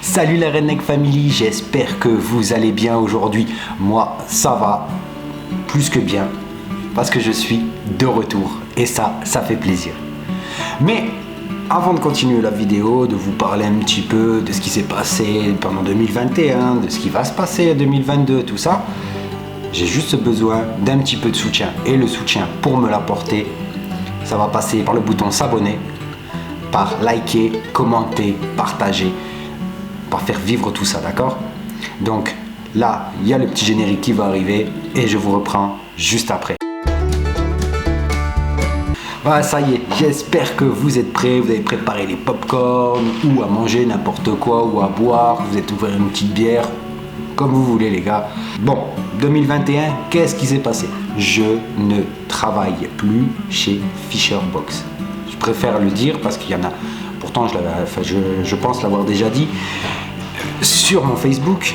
Salut la Redneck Family, j'espère que vous allez bien aujourd'hui. Moi, ça va plus que bien parce que je suis de retour et ça fait plaisir. Mais avant de continuer la vidéo, de vous parler un petit peu de ce qui s'est passé pendant 2021, de ce qui va se passer en 2022, tout ça, j'ai juste besoin d'un petit peu de soutien. Et le soutien, pour me l'apporter, ça va passer par le bouton s'abonner, par liker, commenter, partager, par faire vivre tout ça, d'accord? Donc là, il y a le petit générique qui va arriver et je vous reprends juste après. Voilà, ça y est, j'espère que vous êtes prêts, vous avez préparé les pop-corn ou à manger n'importe quoi ou à boire, vous êtes ouvert une petite bière, comme vous voulez les gars. Bon, 2021, qu'est-ce qui s'est passé? Je ne travaille plus chez Fisher Box. Je préfère le dire parce qu'il y en a, pourtant je pense l'avoir déjà dit sur mon Facebook.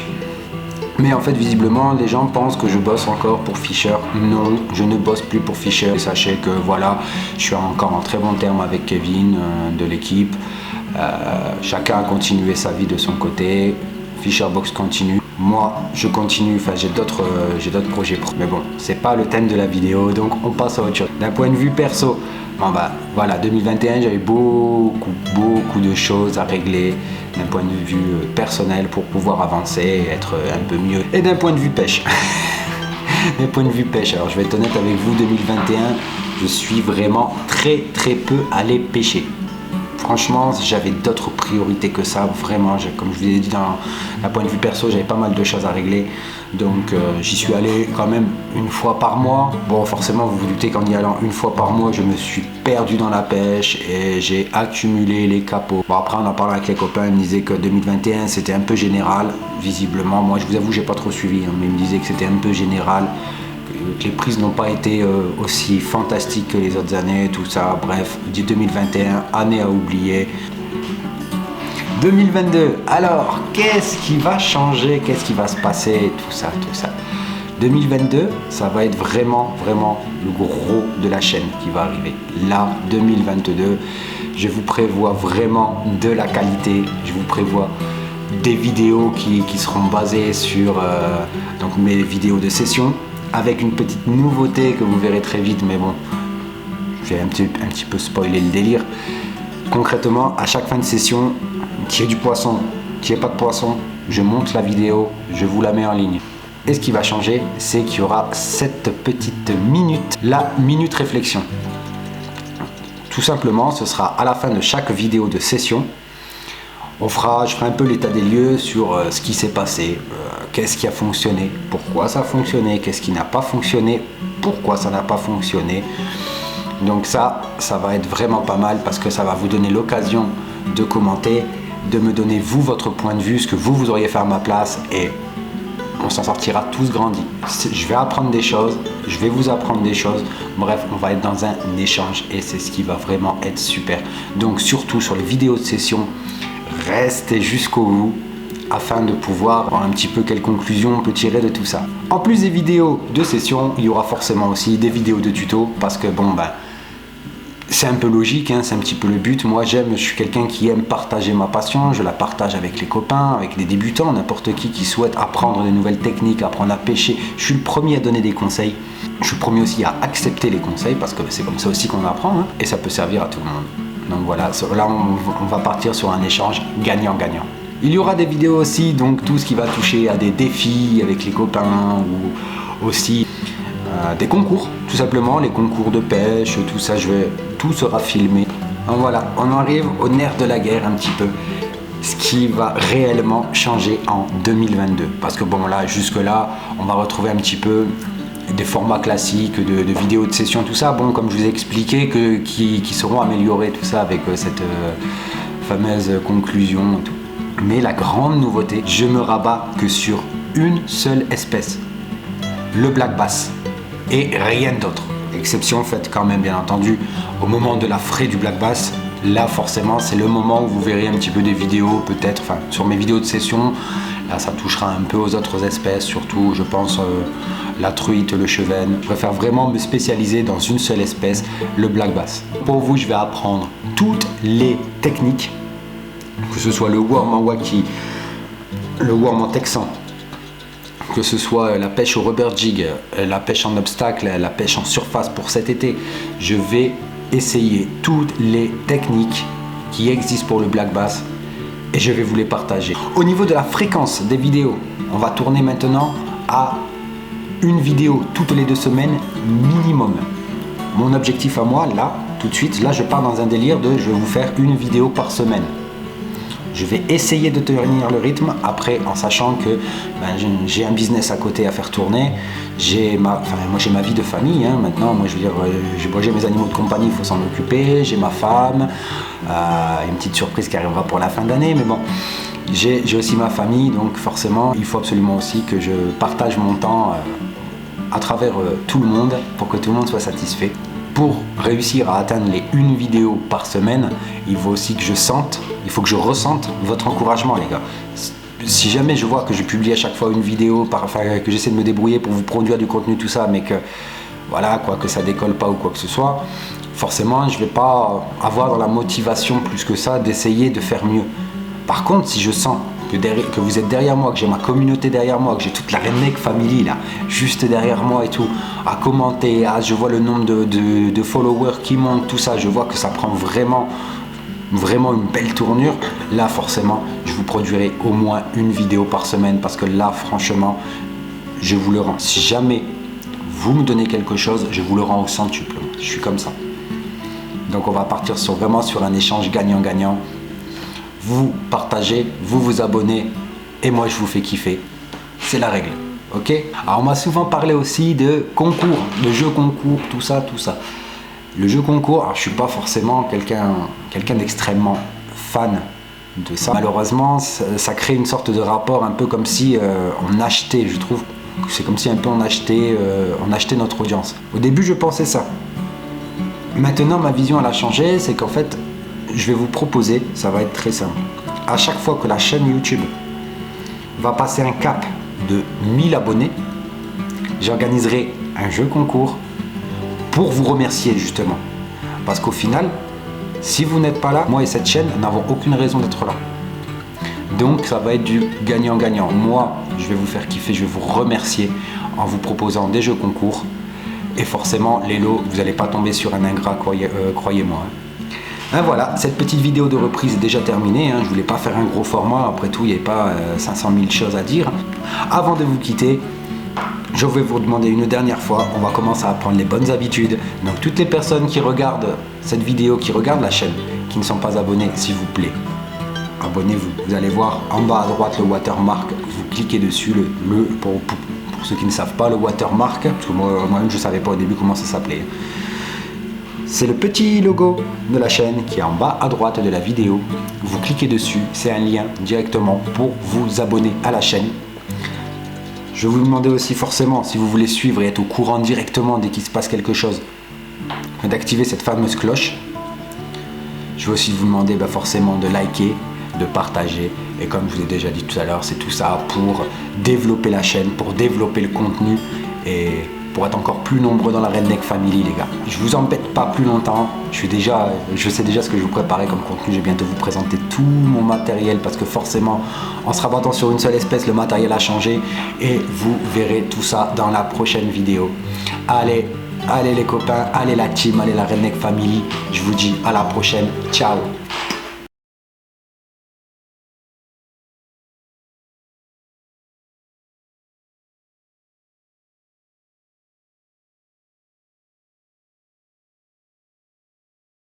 Mais en fait, visiblement, les gens pensent que je bosse encore pour Fisher. Non, je ne bosse plus pour Fisher. Et sachez que voilà, je suis encore en très bon terme avec Kevin de l'équipe. Chacun a continué sa vie de son côté. Fisher Box continue. Moi, je continue. Enfin, j'ai d'autres projets pro. Mais bon, c'est pas le thème de la vidéo, donc on passe à autre chose. D'un point de vue perso, bon bah voilà, 2021, j'avais beaucoup de choses à régler d'un point de vue personnel pour pouvoir avancer et être un peu mieux. Et d'un point de vue pêche. D'un point de vue pêche, alors je vais être honnête avec vous, 2021, je suis vraiment très peu allé pêcher. Franchement, j'avais d'autres priorités que ça, vraiment, comme je vous l'ai dit, d'un point de vue perso, j'avais pas mal de choses à régler, donc j'y suis allé quand même une fois par mois. Bon, forcément, vous vous doutez qu'en y allant une fois par mois, je me suis perdu dans la pêche et j'ai accumulé les capots. Bon, après, on en parlait avec les copains, ils me disaient que 2021, c'était un peu général, visiblement. Moi, je vous avoue, j'ai pas trop suivi, hein, mais ils me disaient que c'était un peu général, que les prises n'ont pas été aussi fantastiques que les autres années, tout ça, bref, 2021, année à oublier. 2022, alors, qu'est-ce qui va changer, qu'est-ce qui va se passer, tout ça. 2022, ça va être vraiment le gros de la chaîne qui va arriver. Là, 2022, je vous prévois vraiment de la qualité, je vous prévois des vidéos qui seront basées sur donc mes vidéos de session, avec une petite nouveauté que vous verrez très vite, mais bon, je vais un petit peu spoiler le délire. Concrètement, à chaque fin de session, qu'il y ait du poisson, qu'il n'y ait pas de poisson, je monte la vidéo, je vous la mets en ligne. Et ce qui va changer, c'est qu'il y aura cette petite minute, la minute réflexion. Tout simplement, ce sera à la fin de chaque vidéo de session. Je ferai un peu l'état des lieux sur ce qui s'est passé, qu'est-ce qui a fonctionné, pourquoi ça a fonctionné, qu'est-ce qui n'a pas fonctionné, pourquoi ça n'a pas fonctionné. Donc ça va être vraiment pas mal parce que ça va vous donner l'occasion de commenter, de me donner vous votre point de vue, ce que vous auriez fait à ma place et on s'en sortira tous grandis. Je vais apprendre des choses, je vais vous apprendre des choses. Bref, on va être dans un échange et c'est ce qui va vraiment être super. Donc surtout sur les vidéos de session, restez jusqu'au bout afin de pouvoir voir un petit peu quelle conclusion on peut tirer de tout ça. En plus des vidéos de session, il y aura forcément aussi des vidéos de tuto parce que bon ben c'est un peu logique, hein, c'est un petit peu le but. Moi je suis quelqu'un qui aime partager ma passion, je la partage avec les copains, avec les débutants, n'importe qui souhaite apprendre des nouvelles techniques, apprendre à pêcher. Je suis le premier à donner des conseils, je suis le premier aussi à accepter les conseils parce que c'est comme ça aussi qu'on apprend, hein, et ça peut servir à tout le monde. Donc voilà, là on va partir sur un échange gagnant-gagnant. Il y aura des vidéos aussi, donc tout ce qui va toucher à des défis avec les copains ou aussi des concours, tout simplement, les concours de pêche, tout ça, tout sera filmé. Donc voilà, on arrive au nerf de la guerre un petit peu, ce qui va réellement changer en 2022. Parce que bon là, jusque là, on va retrouver un petit peu des formats classiques de vidéos de session, tout ça, bon, comme je vous ai expliqué, qui seront améliorés, tout ça, avec cette fameuse conclusion et tout. Mais la grande nouveauté, je me rabats que sur une seule espèce, le black bass, et rien d'autre. Exception faite quand même, bien entendu, au moment de la fraie du black bass. Là, forcément, c'est le moment où vous verrez un petit peu des vidéos, peut-être, enfin, sur mes vidéos de session. Là, ça touchera un peu aux autres espèces, surtout, je pense, la truite, le chevenne. Je préfère vraiment me spécialiser dans une seule espèce, le black bass. Pour vous, je vais apprendre toutes les techniques, que ce soit le worm en waki, le worm en texan, que ce soit la pêche au rubber jig, la pêche en obstacle, la pêche en surface pour cet été, je vais essayer toutes les techniques qui existent pour le black bass et je vais vous les partager. Au niveau de la fréquence des vidéos, on va tourner maintenant à une vidéo toutes les 2 semaines minimum. Mon objectif à moi, là, tout de suite, là je pars dans un délire de je vais vous faire une vidéo par semaine. Je vais essayer de tenir le rythme, après en sachant que j'ai un business à côté à faire tourner, moi j'ai ma vie de famille, hein, maintenant, moi je veux dire, j'ai mes animaux de compagnie, il faut s'en occuper, j'ai ma femme, une petite surprise qui arrivera pour la fin d'année, mais bon, j'ai aussi ma famille, donc forcément il faut absolument aussi que je partage mon temps à travers tout le monde pour que tout le monde soit satisfait. Pour réussir à atteindre les 1 vidéo par semaine, il faut aussi que il faut que je ressente votre encouragement, les gars. Si jamais je vois que je publie à chaque fois une vidéo, que j'essaie de me débrouiller pour vous produire du contenu, tout ça, mais que voilà, quoi, que ça décolle pas ou quoi que ce soit, forcément, je vais pas avoir dans la motivation plus que ça d'essayer de faire mieux. Par contre, si je sens que vous êtes derrière moi, que j'ai ma communauté derrière moi, que j'ai toute la Redneck Family là, juste derrière moi et tout, à commenter, je vois le nombre de followers qui montent, tout ça, je vois que ça prend vraiment une belle tournure, là forcément, je vous produirai au moins une vidéo par semaine parce que là, franchement, je vous le rends. Si jamais vous me donnez quelque chose, je vous le rends au centuple. Je suis comme ça. Donc on va partir vraiment sur un échange gagnant-gagnant. Vous partagez, vous vous abonnez et moi je vous fais kiffer. C'est la règle, ok? Alors on m'a souvent parlé aussi de concours, de jeux concours, tout ça. Le jeu concours, alors je suis pas forcément quelqu'un d'extrêmement fan de ça. Malheureusement, ça crée une sorte de rapport un peu comme si on achetait, je trouve. C'est comme si un peu on achetait notre audience. Au début je pensais ça. Maintenant ma vision elle a changé, c'est qu'en fait je vais vous proposer, ça va être très simple. À chaque fois que la chaîne YouTube va passer un cap de 1000 abonnés, j'organiserai un jeu concours pour vous remercier justement. Parce qu'au final, si vous n'êtes pas là, moi et cette chaîne n'avons aucune raison d'être là. Donc ça va être du gagnant-gagnant. Moi, je vais vous faire kiffer, je vais vous remercier en vous proposant des jeux concours. Et forcément, les lots, vous n'allez pas tomber sur un ingrat, croyez-moi. Voilà, cette petite vidéo de reprise est déjà terminée. Je ne voulais pas faire un gros format. Après tout, il n'y avait pas 500 000 choses à dire. Avant de vous quitter, je vais vous demander une dernière fois, on va commencer à prendre les bonnes habitudes. Donc toutes les personnes qui regardent cette vidéo, qui regardent la chaîne, qui ne sont pas abonnés, s'il vous plaît, abonnez-vous. Vous allez voir en bas à droite le watermark, vous cliquez dessus, pour ceux qui ne savent pas, le watermark, parce que moi-même je ne savais pas au début comment ça s'appelait. C'est le petit logo de la chaîne qui est en bas à droite de la vidéo. Vous cliquez dessus, c'est un lien directement pour vous abonner à la chaîne. Je vais vous demander aussi forcément, si vous voulez suivre et être au courant directement dès qu'il se passe quelque chose, d'activer cette fameuse cloche. Je vais aussi vous demander forcément de liker, de partager. Et comme je vous ai déjà dit tout à l'heure, c'est tout ça pour développer la chaîne, pour développer le contenu et pour être encore plus nombreux dans la Redneck Family, les gars. Je vous embête pas plus longtemps. Je sais déjà ce que je vous préparais comme contenu. Je vais bientôt vous présenter tout mon matériel parce que forcément, en se rabattant sur une seule espèce, le matériel a changé et vous verrez tout ça dans la prochaine vidéo. Allez les copains, allez la team, allez la Redneck Family. Je vous dis à la prochaine. Ciao.